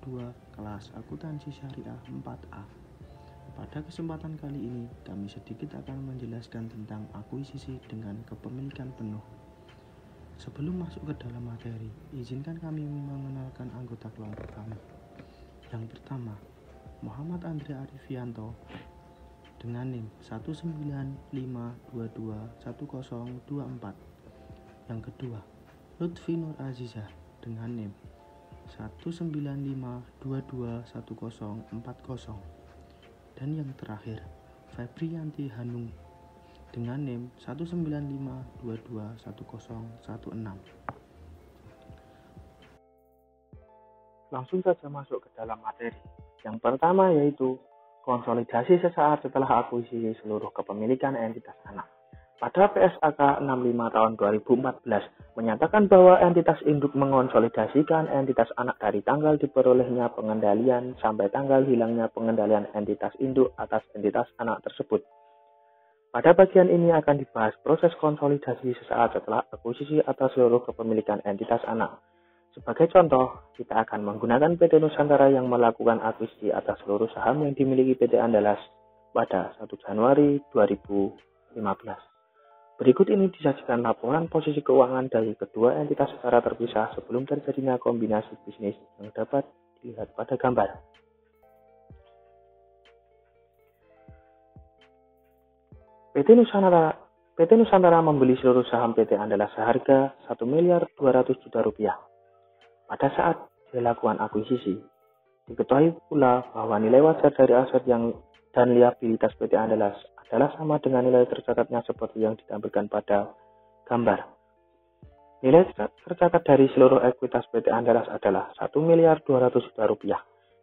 Kelompok 2 kelas akuntansi syariah 4A. Pada kesempatan kali ini, kami sedikit akan menjelaskan tentang akuisisi dengan kepemilikan penuh. Sebelum masuk ke dalam materi, izinkan kami mengenalkan anggota kelompok kami. Yang pertama, Muhammad Andre Arifianto dengan NIM 195221024. Yang kedua, Lutfi Nur Azizah dengan NIM 195221040. Dan yang terakhir, Febrianti Hanung dengan NIM 195221016. Langsung saja masuk ke dalam materi. Yang pertama yaitu konsolidasi sesaat setelah akuisisi seluruh kepemilikan entitas anak. Pada PSAK 65 tahun 2014 menyatakan bahwa entitas induk mengonsolidasikan entitas anak dari tanggal diperolehnya pengendalian sampai tanggal hilangnya pengendalian entitas induk atas entitas anak tersebut. Pada bagian ini akan dibahas proses konsolidasi sesaat setelah akuisisi atas seluruh kepemilikan entitas anak. Sebagai contoh, kita akan menggunakan PT Nusantara yang melakukan akuisisi atas seluruh saham yang dimiliki PT Andalas pada 1 Januari 2015. Berikut ini disajikan laporan posisi keuangan dari kedua entitas secara terpisah sebelum terjadinya kombinasi bisnis yang dapat dilihat pada gambar. PT Nusantara membeli seluruh saham PT Andalas seharga Rp1.200.000.000. Pada saat dilakukan akuisisi, diketahui pula bahwa nilai wajar dari aset dan liabilitas PT Andalas adalah sama dengan nilai tercatatnya seperti yang ditampilkan pada gambar. Nilai tercatat dari seluruh ekuitas PT Andalas adalah Rp1.200.000.000,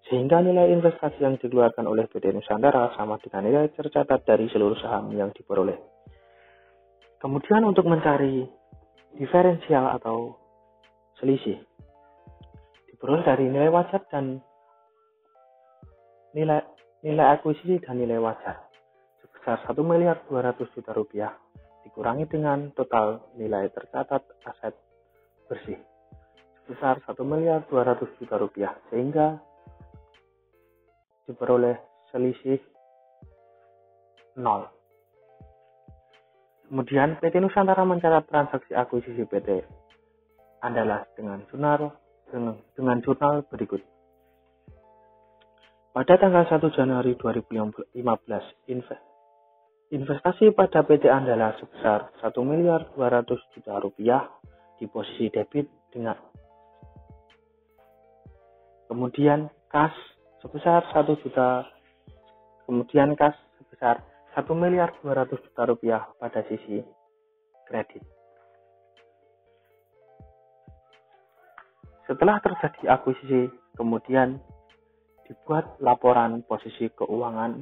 sehingga nilai investasi yang dikeluarkan oleh PT Nusantara sama dengan nilai tercatat dari seluruh saham yang diperoleh. Kemudian untuk mencari diferensial atau selisih, diperoleh dari nilai wajar dan nilai akuisisi dan nilai wajar sebesar Rp1.200.000.000 dikurangi dengan total nilai tercatat aset bersih sebesar Rp1.200.000.000 sehingga diperoleh selisih 0. Kemudian PT Nusantara mencatat transaksi akuisisi PT Andalas dengan jurnal berikut. Pada tanggal 1 Januari 2015, investasi pada PT Andalas sebesar Rp1.200.000.000 di posisi debit dengan kemudian kas sebesar Rp1.200.000.000 pada sisi kredit. Setelah terjadi akuisisi, kemudian dibuat laporan posisi keuangan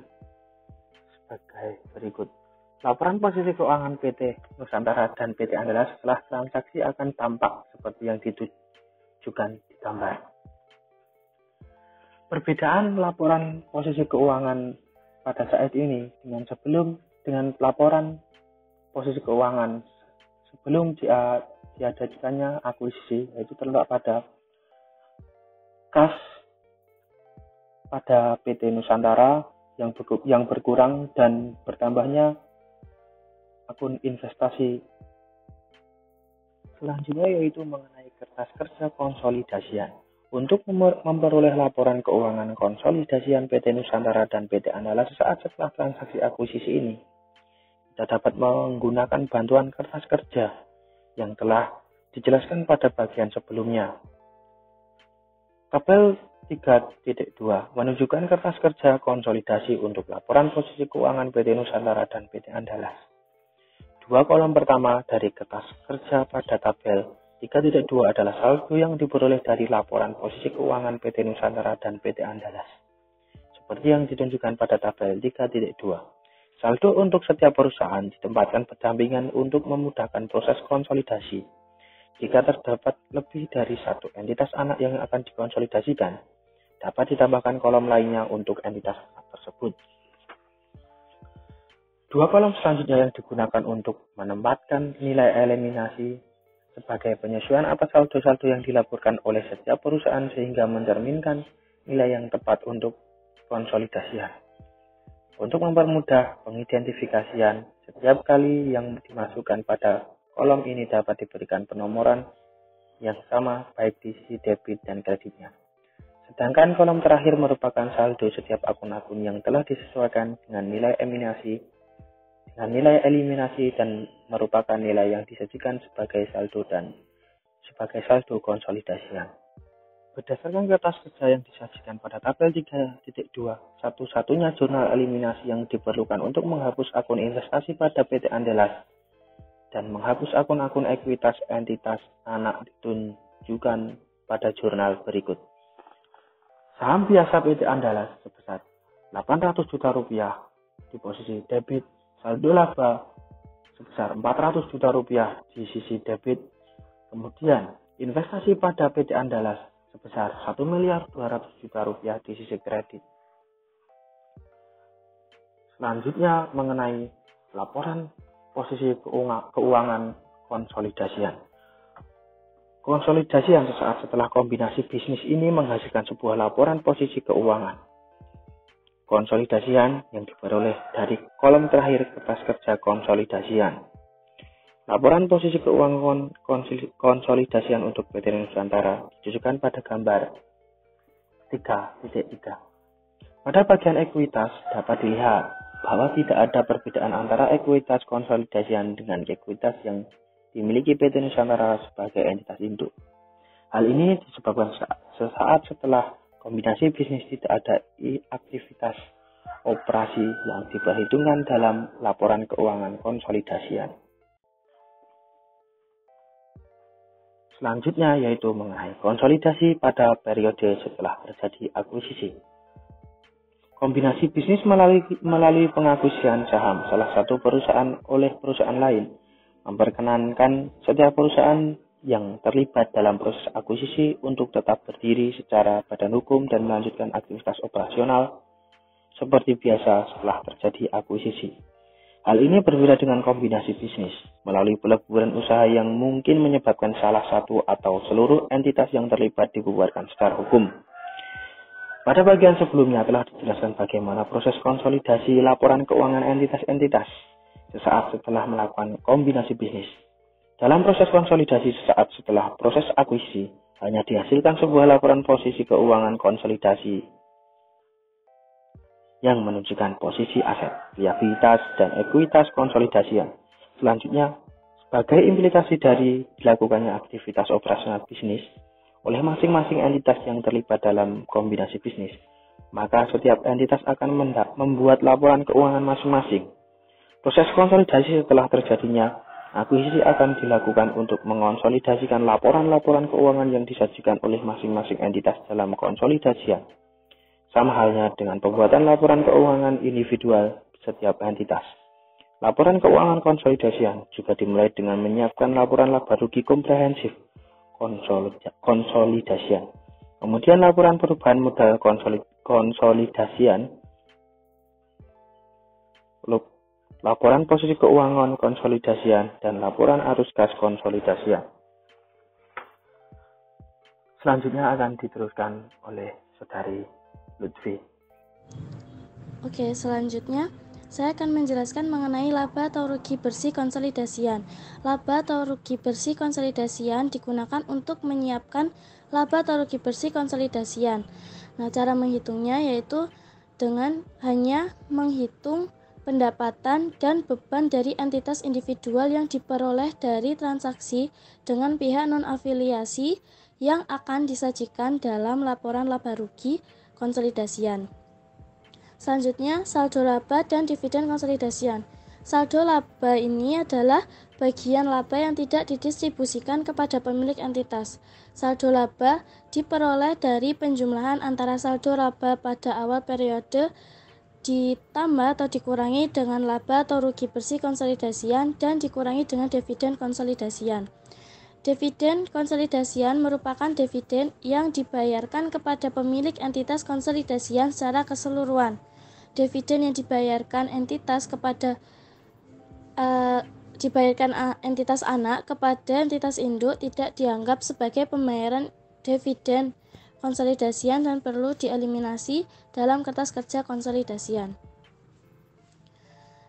sebagai berikut. Laporan posisi keuangan PT Nusantara dan PT Andalas setelah transaksi akan tampak seperti yang ditujukan di gambar. Perbedaan laporan posisi keuangan pada saat ini dengan laporan posisi keuangan sebelum diadakannya akuisisi, yaitu terletak pada kas pada PT Nusantara yang berkurang dan bertambahnya akun investasi. Selanjutnya yaitu mengenai kertas kerja konsolidasian. Untuk memperoleh laporan keuangan konsolidasian PT Nusantara dan PT Andalas saat setelah transaksi akuisisi ini, kita dapat menggunakan bantuan kertas kerja yang telah dijelaskan pada bagian sebelumnya. Tabel 3.2 menunjukkan kertas kerja konsolidasi untuk laporan posisi keuangan PT Nusantara dan PT Andalas. Dua kolom pertama dari kertas kerja pada tabel 3.2 adalah saldo yang diperoleh dari laporan posisi keuangan PT Nusantara dan PT Andalas. Seperti yang ditunjukkan pada tabel 3.2. Saldo untuk setiap perusahaan ditempatkan berdampingan untuk memudahkan proses konsolidasi. Jika terdapat lebih dari satu entitas anak yang akan dikonsolidasikan, dapat ditambahkan kolom lainnya untuk entitas anak tersebut. Dua kolom selanjutnya yang digunakan untuk menempatkan nilai eliminasi sebagai penyesuaian atas saldo-saldo yang dilaporkan oleh setiap perusahaan sehingga mencerminkan nilai yang tepat untuk konsolidasian. Untuk mempermudah pengidentifikasian, setiap kali yang dimasukkan pada kolom ini dapat diberikan penomoran yang sama baik di sisi debit dan kreditnya. Sedangkan kolom terakhir merupakan saldo setiap akun-akun yang telah disesuaikan dengan nilai eliminasi dan merupakan nilai yang disajikan sebagai saldo dan sebagai saldo konsolidasian. Berdasarkan kertas kerja yang disajikan pada tabel 3.2, satu-satunya jurnal eliminasi yang diperlukan untuk menghapus akun investasi pada PT Andalas dan menghapus akun-akun ekuitas entitas anak ditunjukkan pada jurnal berikut. Saham biasa PT Andalas sebesar Rp800 juta di posisi debit, saldo laba sebesar Rp400 juta di sisi debit, kemudian investasi pada PT Andalas sebesar Rp1.200 juta di sisi kredit. Selanjutnya mengenai laporan posisi keuangan konsolidasian. Konsolidasian sesaat setelah kombinasi bisnis ini menghasilkan sebuah laporan posisi keuangan. Konsolidasian yang diperoleh dari kolom terakhir kertas kerja konsolidasian. Laporan posisi keuangan konsolidasian untuk PT Nusantara ditujukan pada gambar 3.3. Pada bagian ekuitas dapat dilihat bahwa tidak ada perbedaan antara ekuitas konsolidasian dengan ekuitas yang dimiliki PT Nusantara sebagai entitas induk. Hal ini disebabkan sesaat setelah kombinasi bisnis tidak ada aktivitas operasi yang diperhitungkan dalam laporan keuangan konsolidasian. Selanjutnya yaitu mengenai konsolidasi pada periode setelah terjadi akuisisi. Kombinasi bisnis melalui pengakuisian saham salah satu perusahaan oleh perusahaan lain memperkenankan setiap perusahaan yang terlibat dalam proses akuisisi untuk tetap berdiri secara badan hukum dan melanjutkan aktivitas operasional seperti biasa setelah terjadi akuisisi. Hal ini berbeda dengan kombinasi bisnis melalui peleburan usaha yang mungkin menyebabkan salah satu atau seluruh entitas yang terlibat dibubarkan secara hukum. Pada bagian sebelumnya telah dijelaskan bagaimana proses konsolidasi laporan keuangan entitas-entitas sesaat setelah melakukan kombinasi bisnis. Dalam proses konsolidasi sesaat setelah proses akuisisi, hanya dihasilkan sebuah laporan posisi keuangan konsolidasi yang menunjukkan posisi aset, liabilitas, dan ekuitas konsolidasian. Selanjutnya, sebagai implikasi dari dilakukannya aktivitas operasional bisnis oleh masing-masing entitas yang terlibat dalam kombinasi bisnis, maka setiap entitas akan membuat laporan keuangan masing-masing. Proses konsolidasi setelah terjadinya akuisisi akan dilakukan untuk mengonsolidasikan laporan-laporan keuangan yang disajikan oleh masing-masing entitas dalam konsolidasian. Sama halnya dengan pembuatan laporan keuangan individual setiap entitas. Laporan keuangan konsolidasian juga dimulai dengan menyiapkan laporan laba rugi komprehensif konsolidasian. Kemudian laporan perubahan modal konsolidasian, laporan posisi keuangan konsolidasian, dan laporan arus kas konsolidasian. Selanjutnya akan diteruskan oleh Saudari Lutfi. Oke, selanjutnya saya akan menjelaskan mengenai laba atau rugi bersih konsolidasian. Laba atau rugi bersih konsolidasian digunakan untuk menyiapkan laba atau rugi bersih konsolidasian. Nah, cara menghitungnya yaitu dengan hanya menghitung pendapatan dan beban dari entitas individual yang diperoleh dari transaksi dengan pihak non-afiliasi yang akan disajikan dalam laporan laba rugi konsolidasian. Selanjutnya, saldo laba dan dividen konsolidasian. Saldo laba ini adalah bagian laba yang tidak didistribusikan kepada pemilik entitas. Saldo laba diperoleh dari penjumlahan antara saldo laba pada awal periode ditambah atau dikurangi dengan laba atau rugi bersih konsolidasian dan dikurangi dengan dividen konsolidasian. Dividen konsolidasian merupakan dividen yang dibayarkan kepada pemilik entitas konsolidasian secara keseluruhan. Dividen yang dibayarkan entitas kepada dibayarkan entitas anak kepada entitas induk tidak dianggap sebagai pembayaran dividen konsolidasian dan perlu dieliminasi dalam kertas kerja konsolidasian.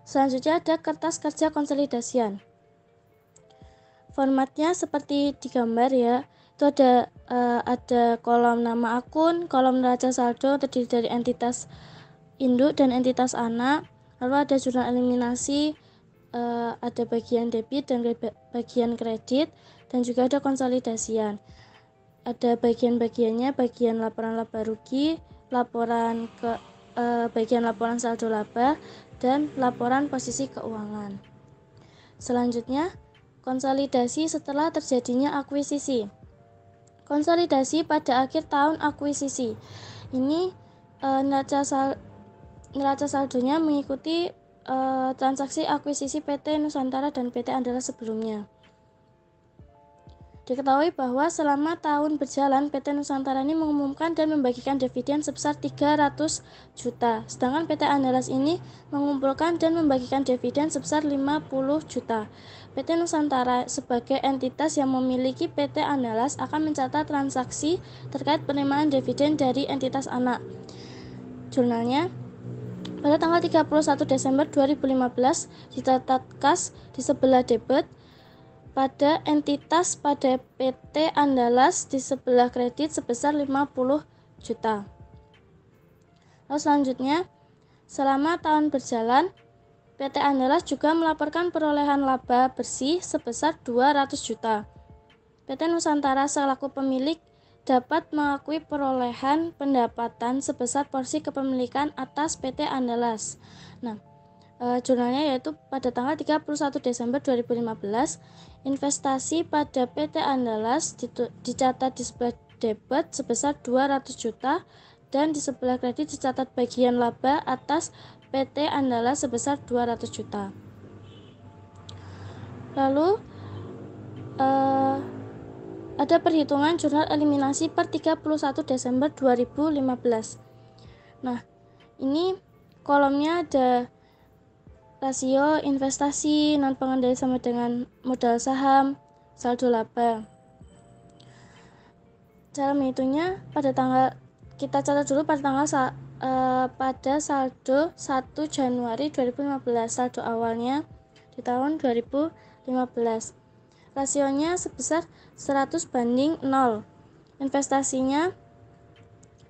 Selanjutnya ada kertas kerja konsolidasian. Formatnya seperti di gambar ya. Itu ada kolom nama akun, kolom neraca saldo terdiri dari entitas induk dan entitas anak. Lalu ada jurnal eliminasi, ada bagian debit dan bagian kredit, dan juga ada konsolidasian. Ada bagian-bagiannya, bagian laporan laba rugi, bagian laporan saldo laba, dan laporan posisi keuangan. Selanjutnya, konsolidasi setelah terjadinya akuisisi. Konsolidasi pada akhir tahun akuisisi. Ini neraca saldonya mengikuti transaksi akuisisi PT Nusantara dan PT Andalas sebelumnya. Diketahui bahwa selama tahun berjalan PT Nusantara ini mengumumkan dan membagikan dividen sebesar 300 juta. Sedangkan PT Andalas ini mengumpulkan dan membagikan dividen sebesar 50 juta. PT Nusantara sebagai entitas yang memiliki PT Andalas akan mencatat transaksi terkait penerimaan dividen dari entitas anak. Jurnalnya pada tanggal 31 Desember 2015 dicatat kas di sebelah debit pada entitas pada PT Andalas di sebelah kredit sebesar 50 juta. Lalu selanjutnya, selama tahun berjalan, PT Andalas juga melaporkan perolehan laba bersih sebesar 200 juta. PT Nusantara selaku pemilik dapat mengakui perolehan pendapatan sebesar porsi kepemilikan atas PT Andalas. Nah, jurnalnya yaitu pada tanggal 31 Desember 2015, investasi pada PT Andalas dicatat di sebelah debit sebesar 200 juta dan di sebelah kredit dicatat bagian laba atas PT Andalas sebesar 200 juta. Lalu ada perhitungan jurnal eliminasi per 31 Desember 2015. Nah, ini kolomnya ada rasio investasi non pengendali sama dengan modal saham, saldo laba. Cara menghitungnya kita catat dulu pada saldo 1 Januari 2015, saldo awalnya di tahun 2015. Rasionya sebesar 100:0. Investasinya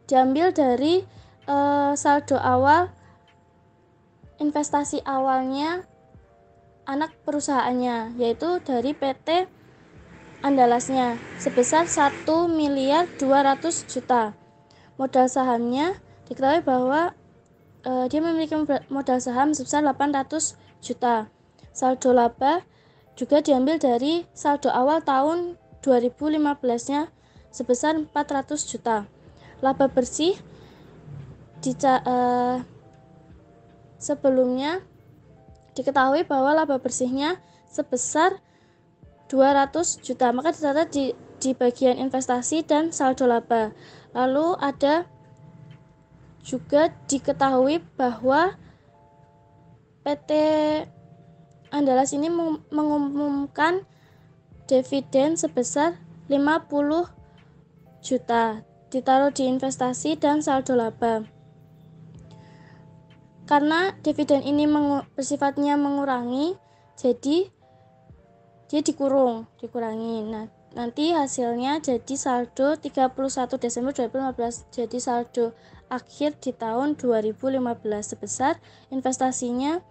diambil dari saldo awal investasi awalnya anak perusahaannya, yaitu dari PT Andalasnya sebesar 1.200.000.000. Modal sahamnya diketahui bahwa dia memiliki modal saham sebesar 800 juta. Saldo laba juga diambil dari saldo awal tahun 2015-nya sebesar 400 juta. Laba bersih sebelumnya diketahui bahwa laba bersihnya sebesar 200 juta, maka dicatat di bagian investasi dan saldo laba. Lalu ada juga diketahui bahwa PT Andalas ini mengumumkan dividen sebesar 50 juta ditaruh di investasi dan saldo laba. Karena dividen ini bersifatnya mengurangi, jadi dia dikurangi. Nah, nanti hasilnya jadi saldo 31 Desember 2015, jadi saldo akhir di tahun 2015 sebesar investasinya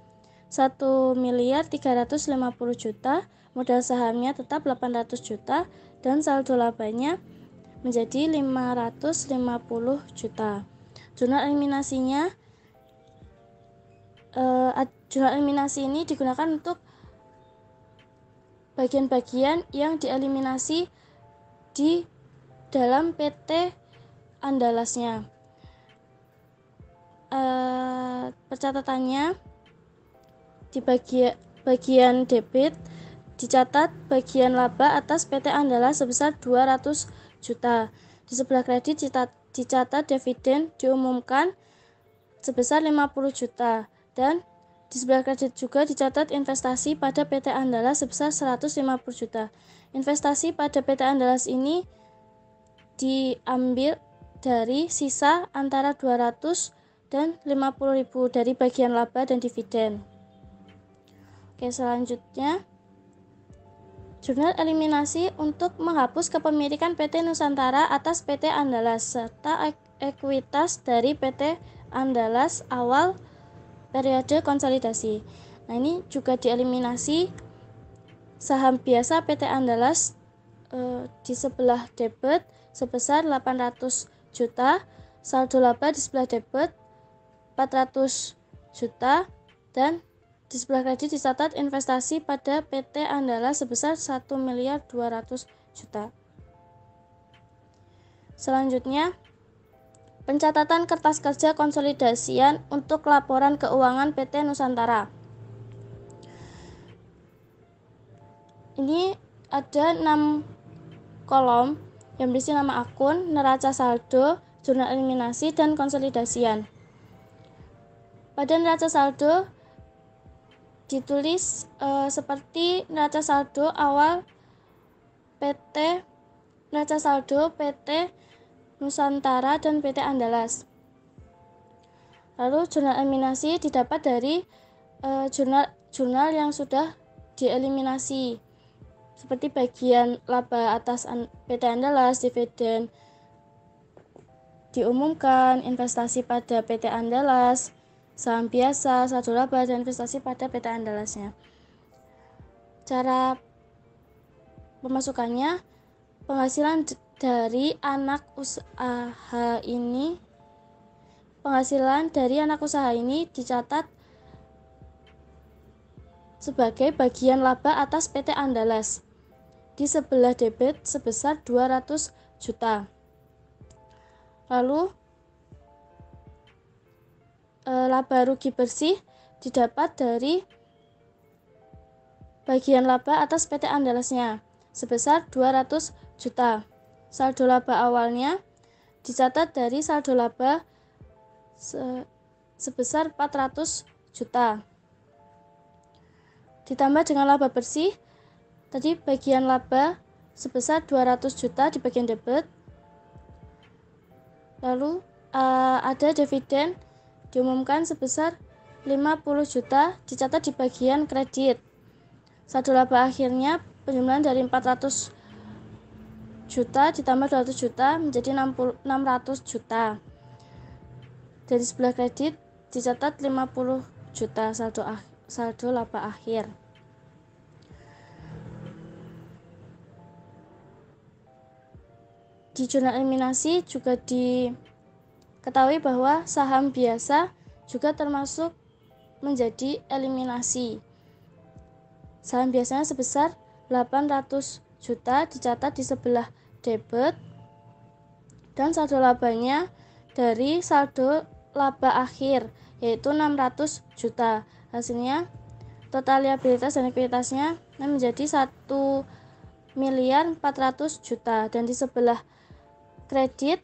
1.350.000.000, modal sahamnya tetap 800 juta dan saldo labanya menjadi 550 juta. Jurnal eliminasi ini digunakan untuk bagian-bagian yang dieliminasi di dalam PT Andalasnya. Percatatannya di bagian debit dicatat bagian laba atas PT Andalas sebesar 200 juta. Di sebelah kredit dicatat dividen diumumkan sebesar 50 juta dan Di sebelah kredit juga dicatat investasi pada PT Andalas sebesar 150 juta. Investasi pada PT Andalas ini diambil dari sisa antara 200 dan 50.000 dari bagian laba dan dividen. Oke, selanjutnya jurnal eliminasi untuk menghapus kepemilikan PT Nusantara atas PT Andalas serta ekuitas dari PT Andalas awal periode konsolidasi. Nah, ini juga dieliminasi saham biasa PT Andalas di sebelah debit sebesar 800 juta, saldo laba di sebelah debit 400 juta, dan di sebelah kredit dicatat investasi pada PT Andalas sebesar 1.200.000.000. Selanjutnya, pencatatan kertas kerja konsolidasian untuk laporan keuangan PT Nusantara. Ini ada 6 kolom yang berisi nama akun, neraca saldo, jurnal eliminasi, dan konsolidasian. Pada neraca saldo ditulis seperti neraca saldo awal neraca saldo PT Nusantara dan PT Andalas. Lalu jurnal eliminasi didapat dari jurnal yang sudah dieliminasi, seperti bagian laba atas PT Andalas, dividen diumumkan, investasi pada PT Andalas, saham biasa, saldo laba, dan investasi pada PT Andalasnya. Cara pemasukannya, penghasilan dari anak usaha ini dicatat sebagai bagian laba atas PT Andalas di sebelah debit sebesar 200 juta. Lalu laba rugi bersih didapat dari bagian laba atas PT Andalasnya sebesar 200 juta. Saldo laba awalnya dicatat dari saldo laba sebesar 400 juta. Ditambah dengan laba bersih, tadi bagian laba sebesar 200 juta di bagian debit. Lalu ada dividen diumumkan sebesar 50 juta dicatat di bagian kredit. Saldo laba akhirnya penjumlahan dari 400 juta ditambah 200 juta menjadi 600 juta. Dari sebelah kredit dicatat 50 juta saldo laba akhir. Di jurnal eliminasi juga diketahui bahwa saham biasa juga termasuk menjadi eliminasi. Saham biasanya sebesar 800 juta dicatat di sebelah debit, dan saldo labanya dari saldo laba akhir yaitu 600 juta. Hasilnya total liabilitas dan ekuitasnya menjadi 1.400.000.000 juta, dan di sebelah kredit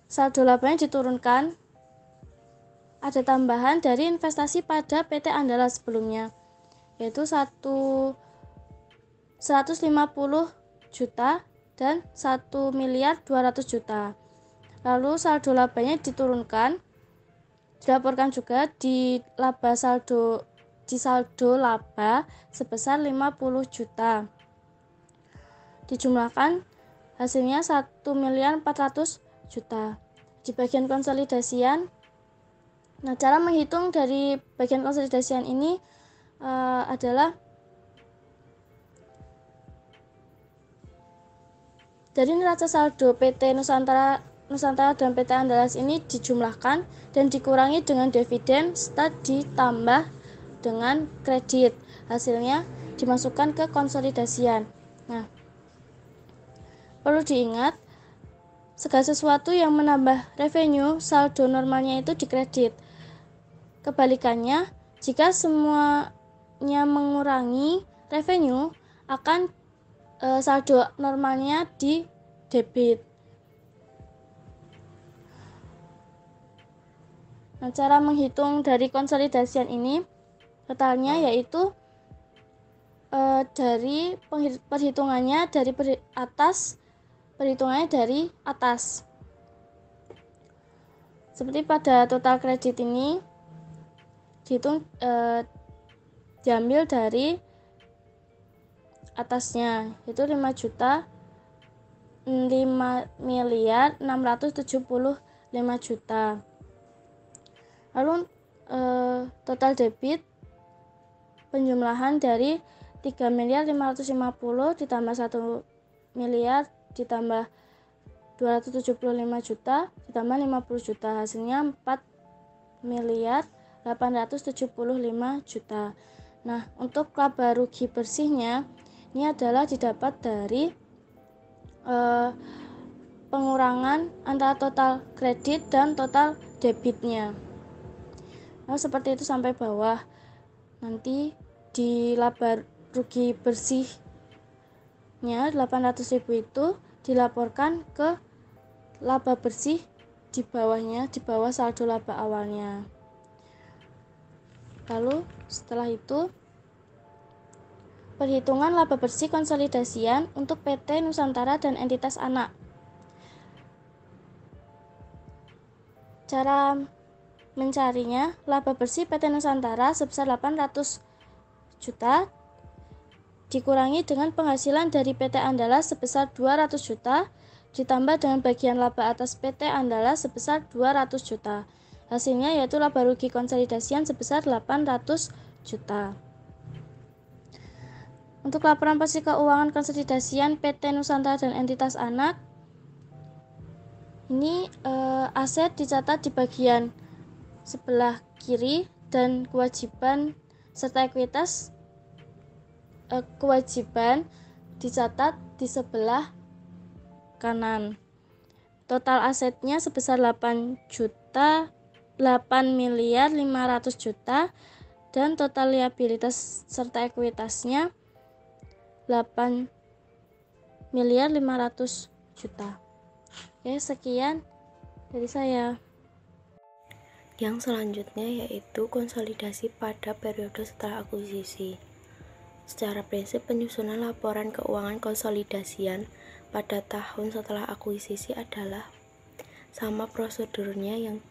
saldo labanya diturunkan, ada tambahan dari investasi pada PT Andalas sebelumnya yaitu 150 juta dan 1.200.000.000. Lalu saldo labanya diturunkan, dilaporkan juga di saldo laba sebesar 50 juta. Dijumlahkan hasilnya 1.400.000.000. Di bagian konsolidasian, nah cara menghitung dari bagian konsolidasian ini adalah dari neraca saldo PT Nusantara dan PT Andalas ini dijumlahkan dan dikurangi dengan dividen serta ditambah dengan kredit. Hasilnya dimasukkan ke konsolidasian. Nah, perlu diingat, segala sesuatu yang menambah revenue, saldo normalnya itu dikredit. Kebalikannya, jika semuanya mengurangi revenue, akan saldo normalnya di debit. Nah, cara menghitung dari konsolidasian ini totalnya yaitu dari perhitungannya dari atas. Seperti pada total kredit ini dihitung diambil dari atasnya, yaitu 5.675.000.000. Lalu total debit penjumlahan dari 3.550.000.000 ditambah 1 miliar ditambah 275 juta ditambah 50 juta, hasilnya 4.875 juta. Nah, untuk laba rugi bersihnya ini adalah didapat dari pengurangan antara total kredit dan total debitnya. Nah, seperti itu sampai bawah. Nanti di laba rugi bersihnya 800.000 itu dilaporkan ke laba bersih di bawahnya, di bawah saldo laba awalnya. Lalu setelah itu perhitungan laba bersih konsolidasian untuk PT Nusantara dan entitas anak. Cara mencarinya, laba bersih PT Nusantara sebesar 800 juta dikurangi dengan penghasilan dari PT Andalas sebesar 200 juta ditambah dengan bagian laba atas PT Andalas sebesar 200 juta. Hasilnya yaitu laba rugi konsolidasian sebesar 800 juta. Untuk laporan posisi keuangan konsolidasian PT Nusantara dan entitas anak, ini aset dicatat di bagian sebelah kiri dan kewajiban serta ekuitas kewajiban dicatat di sebelah kanan. Total asetnya sebesar 8.500.000.000 juta dan total liabilitas serta ekuitasnya 8.500.000.000 juta. Oke, sekian dari saya. Yang selanjutnya yaitu konsolidasi pada periode setelah akuisisi. Secara prinsip, penyusunan laporan keuangan konsolidasian pada tahun setelah akuisisi adalah sama prosedur yang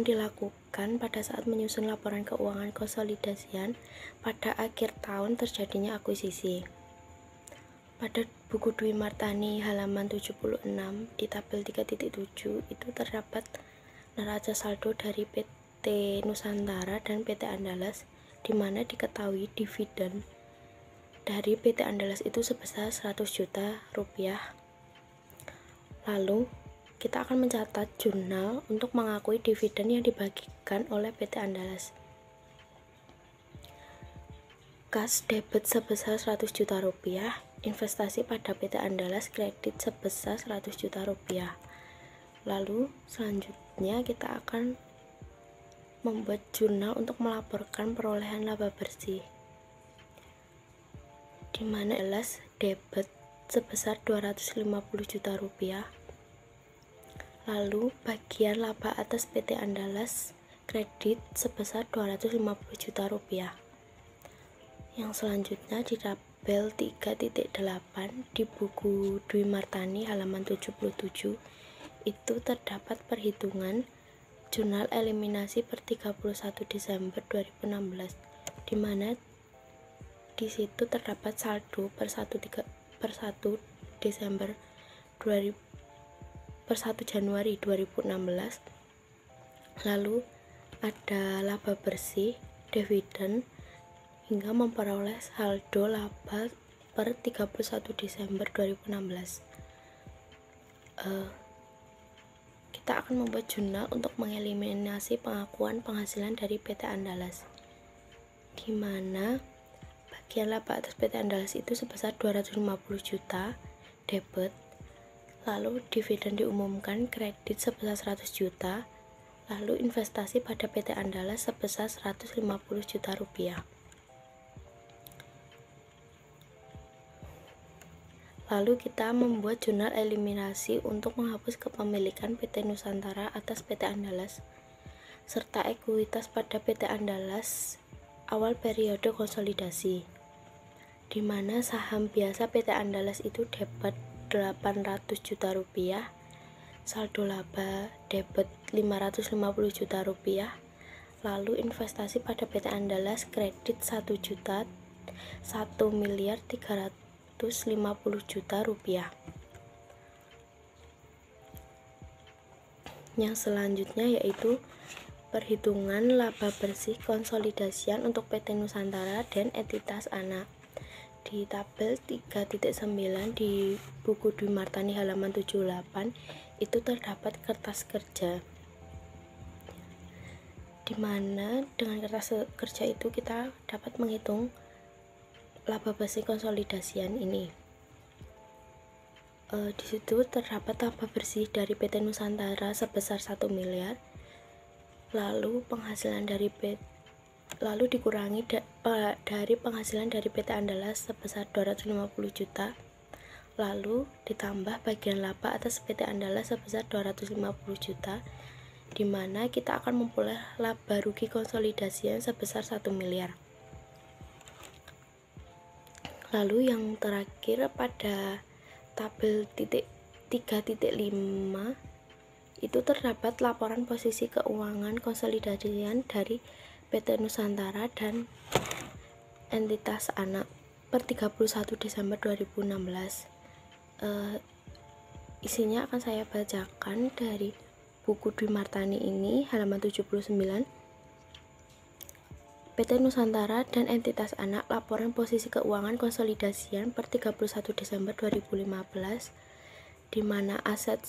dilakukan pada saat menyusun laporan keuangan konsolidasian pada akhir tahun terjadinya akuisisi. Pada buku Dwi Martani halaman 76 di tabel 3.7 itu terdapat neraca saldo dari PT Nusantara dan PT Andalas, di mana diketahui dividen dari PT Andalas itu sebesar 100 juta rupiah. Lalu kita akan mencatat jurnal untuk mengakui dividen yang dibagikan oleh PT Andalas. Kas debit sebesar 100 juta rupiah, investasi pada PT Andalas kredit sebesar 100 juta rupiah. Lalu selanjutnya kita akan membuat jurnal untuk melaporkan perolehan laba bersih, di mana Andalas debit sebesar 250 juta rupiah. Lalu bagian laba atas PT Andalas kredit sebesar 250 juta rupiah. Yang selanjutnya di tabel 3.8 di buku Dwi Martani halaman 77 itu terdapat perhitungan jurnal eliminasi per 31 Desember 2016, di mana di situ terdapat saldo per 1 Desember 2000 per 1 Januari 2016. Lalu ada laba bersih, dividen, hingga memperoleh saldo laba per 31 Desember 2016. Kita akan membuat jurnal untuk mengeliminasi pengakuan penghasilan dari PT Andalas, di mana bagian laba atas PT Andalas itu sebesar 250 juta debit. Lalu dividen diumumkan kredit sebesar 100 juta, lalu investasi pada PT Andalas sebesar 150 juta rupiah. Lalu kita membuat jurnal eliminasi untuk menghapus kepemilikan PT Nusantara atas PT Andalas. serta ekuitas pada PT Andalas awal periode konsolidasi, di mana saham biasa PT Andalas itu dapat 800 juta rupiah, saldo laba debit 550 juta rupiah, lalu investasi pada PT Andalas kredit 1 miliar 350 juta rupiah. Yang selanjutnya yaitu perhitungan laba bersih konsolidasian untuk PT Nusantara dan entitas anak. Di tabel 3.9 di buku Dwi Martani halaman 78 itu terdapat kertas kerja, di mana dengan kertas kerja itu kita dapat menghitung laba bersih konsolidasian ini. Di situ terdapat laba bersih dari PT Nusantara sebesar 1 miliar, lalu dikurangi dari penghasilan dari PT Andalas sebesar 250 juta, lalu ditambah bagian laba atas PT Andalas sebesar 250 juta, di mana kita akan memperoleh laba rugi konsolidasian sebesar 1 miliar. Lalu yang terakhir pada tabel 3.5 itu terdapat laporan posisi keuangan konsolidasian dari PT Nusantara dan entitas anak per 31 Desember 2016. Isinya akan saya bacakan dari buku Dwi Martani ini halaman 79. PT Nusantara dan entitas anak laporan posisi keuangan konsolidasian per 31 Desember 2015, di mana aset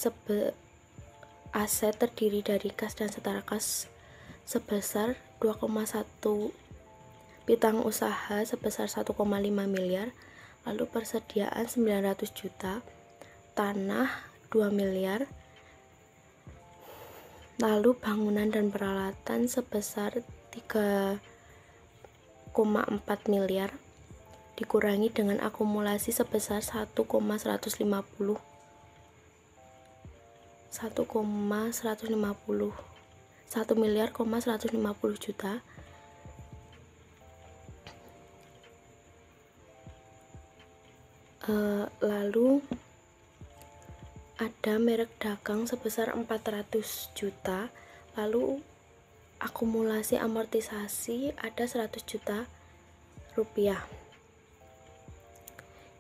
terdiri dari kas dan setara kas sebesar 2,1, piutang usaha sebesar 1,5 miliar, lalu persediaan 900 juta, tanah 2 miliar, lalu bangunan dan peralatan sebesar 3,4 miliar, dikurangi dengan akumulasi sebesar 1 miliar 150 juta, lalu ada merek dagang sebesar 400 juta, lalu akumulasi amortisasi ada 100 juta rupiah,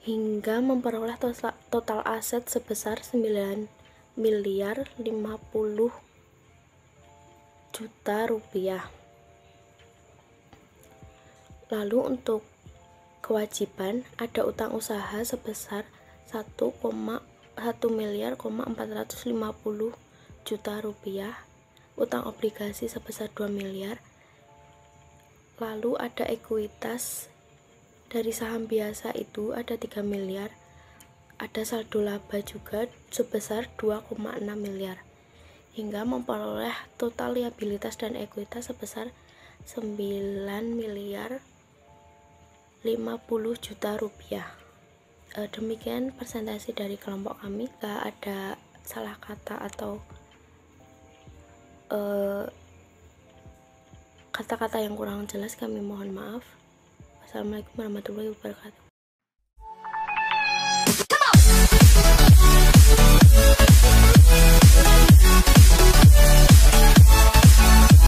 hingga memperoleh total aset sebesar 9 miliar 50 juta rupiah. Lalu untuk kewajiban ada utang usaha sebesar 1 miliar 450 juta rupiah, utang obligasi sebesar 2 miliar, lalu ada ekuitas dari saham biasa itu ada 3 miliar, ada saldo laba juga sebesar 2,6 miliar, hingga memperoleh total liabilitas dan ekuitas sebesar 9 miliar 50 juta rupiah. Demikian presentasi dari kelompok kami. Gak ada salah kata atau kata-kata yang kurang jelas, kami mohon maaf. Wassalamualaikum warahmatullahi wabarakatuh.